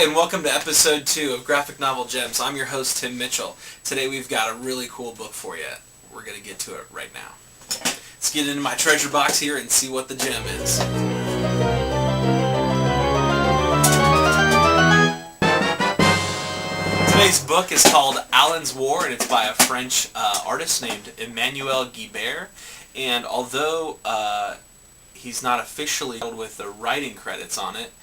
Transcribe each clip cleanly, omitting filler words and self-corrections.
Hi, and welcome to episode 2 of Graphic Novel Gems. I'm your host, Tim Mitchell. Today we've got a really cool book for you. We're going to get to it right now. Let's get into my treasure box here and see what the gem is. Today's book is called Alan's War, and it's by a French artist named Emmanuel Guibert. And although he's not officially with the writing credits on it,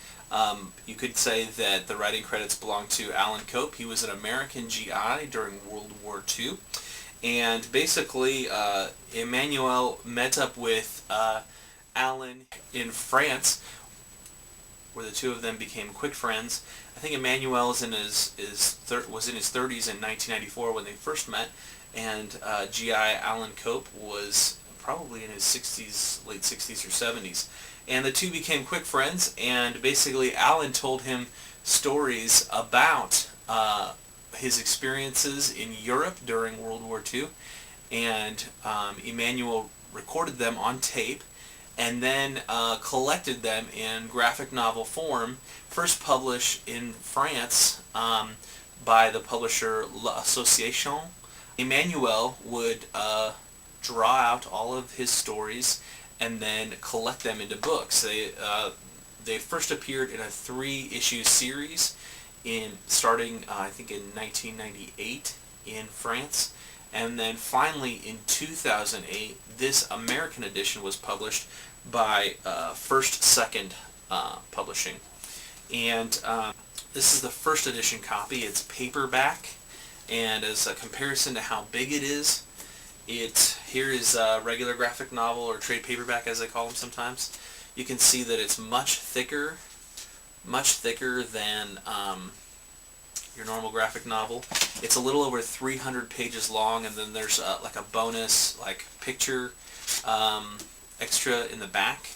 you could say that the writing credits belong to Alan Cope. He was an American GI during World War II. And basically, Emmanuel met up with Alan in France, where the two of them became quick friends. I think Emmanuel was in his 30s in 1994 when they first met, and GI Alan Cope was probably in his 60s, late 60s or 70s. And the two became quick friends, and basically Alan told him stories about his experiences in Europe during World War II, and Emmanuel recorded them on tape and then collected them in graphic novel form, first published in France by the publisher L'Association. Emmanuel would draw out all of his stories and then collect them into books. They first appeared in a 3-issue series starting I think in 1998 in France, and then finally in 2008 this American edition was published by First Second Publishing. And this is the first edition copy. It's paperback, and as a comparison to how big it is, here is a regular graphic novel, or trade paperback as they call them sometimes. You can see that it's much thicker than your normal graphic novel. It's a little over 300 pages long, and then there's like a bonus picture extra in the back.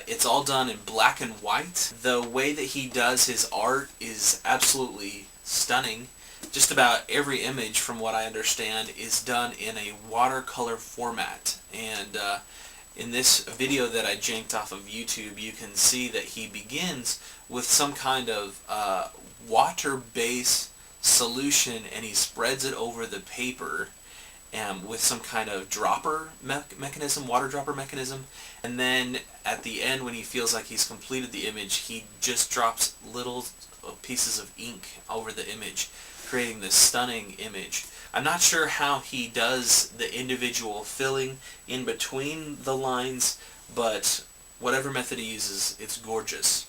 It's all done in black and white. The way that he does his art is absolutely stunning. Just about every image, from what I understand, is done in a watercolor format. And in this video that I janked off of YouTube, you can see that he begins with some kind of water-based solution, and he spreads it over the paper with some kind of dropper mechanism, water dropper mechanism. And then at the end, when he feels like he's completed the image, he just drops little pieces of ink over the image, creating this stunning image. I'm not sure how he does the individual filling in between the lines, but whatever method he uses, it's gorgeous.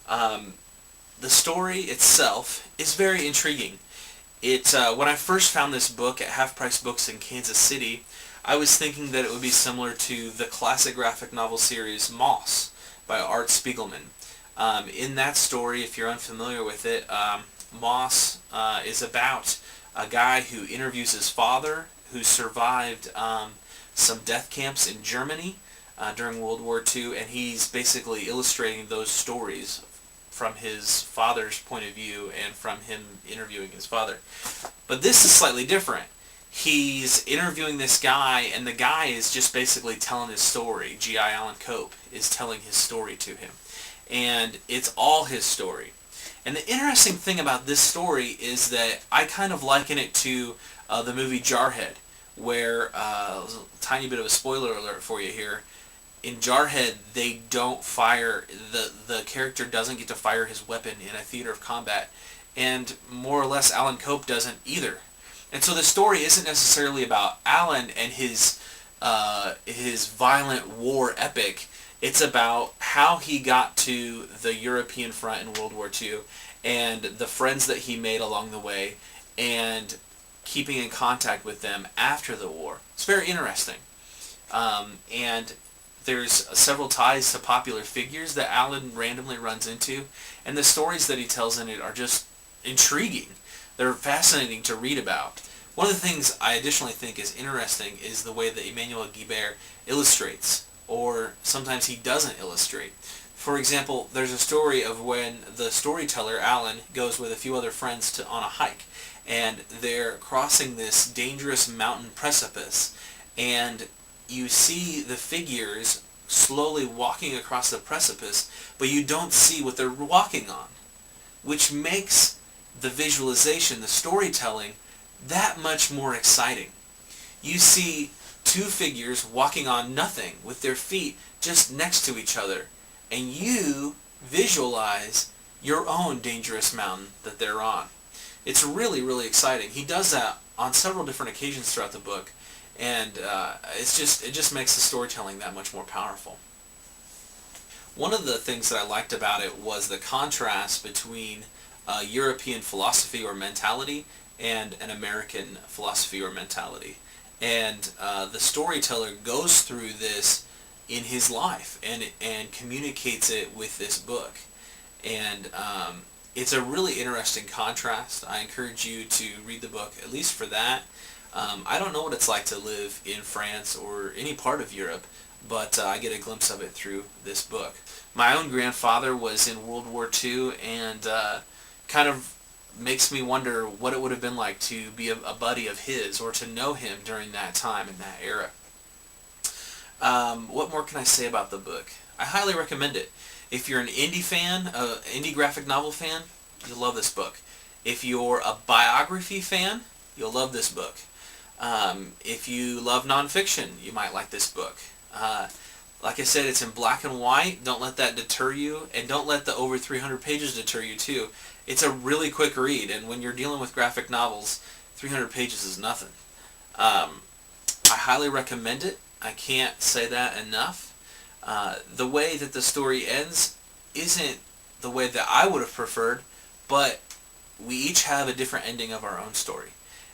The story itself is very intriguing. When I first found this book at Half Price Books in Kansas City, I was thinking that it would be similar to the classic graphic novel series Moss by Art Spiegelman. In that story, if you're unfamiliar with it, Moss is about a guy who interviews his father, who survived some death camps in Germany during World War II, and he's basically illustrating those stories from his father's point of view and from him interviewing his father. But this is slightly different. He's interviewing this guy, and the guy is just basically telling his story. G.I. Alan Cope is telling his story to him, and it's all his story. And the interesting thing about this story is that I kind of liken it to the movie Jarhead, where, a tiny bit of a spoiler alert for you here, in Jarhead they don't fire, the character doesn't get to fire his weapon in a theater of combat, and more or less Alan Cope doesn't either. And so the story isn't necessarily about Alan and his violent war epic. It's about how he got to the European front in World War II, and the friends that he made along the way, and keeping in contact with them after the war. It's very interesting. And there's several ties to popular figures that Alan randomly runs into, and the stories that he tells in it are just intriguing. They're fascinating to read about. One of the things I additionally think is interesting is the way that Emmanuel Guibert illustrates, or sometimes he doesn't illustrate. For example, there's a story of when the storyteller, Alan, goes with a few other friends on a hike, and they're crossing this dangerous mountain precipice, and you see the figures slowly walking across the precipice, but you don't see what they're walking on. which makes the visualization, the storytelling, that much more exciting. You see two figures walking on nothing with their feet just next to each other, and you visualize your own dangerous mountain that they're on. It's really, really exciting. He does that on several different occasions throughout the book, and it just makes the storytelling that much more powerful. One of the things that I liked about it was the contrast between European philosophy or mentality and an American philosophy or mentality. And the storyteller goes through this in his life and communicates it with this book. And it's a really interesting contrast. I encourage you to read the book, at least for that. I don't know what it's like to live in France or any part of Europe, but I get a glimpse of it through this book. My own grandfather was in World War II, and kind of makes me wonder what it would have been like to be a buddy of his or to know him during that time in that era. What more can I say about the book? I highly recommend it. If you're an indie fan, indie graphic novel fan, you'll love this book. If you're a biography fan, you'll love this book. If you love nonfiction, you might like this book. Like I said, it's in black and white. Don't let that deter you, and don't let the over 300 pages deter you too. It's a really quick read, and when you're dealing with graphic novels, 300 pages is nothing. I highly recommend it. I can't say that enough. The way that the story ends isn't the way that I would have preferred, but we each have a different ending of our own story.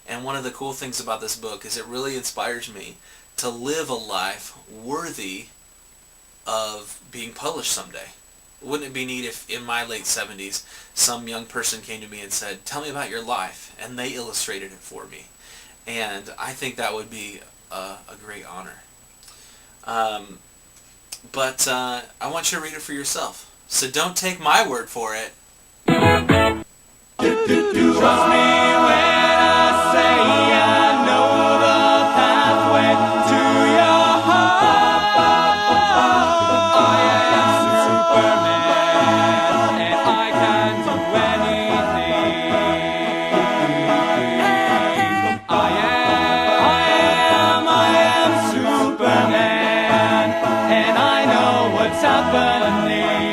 And one of the cool things about this book is it really inspires me to live a life worthy of being published someday. Wouldn't it be neat if in my late 70s some young person came to me and said, "Tell me about your life," and they illustrated it for me? And I think that would be a great honor. But I want you to read it for yourself. So don't take my word for it. Trust me when I say I know the pathway to your heart. I am Superman, and I can do anything. I am Superman, and I know what's happening.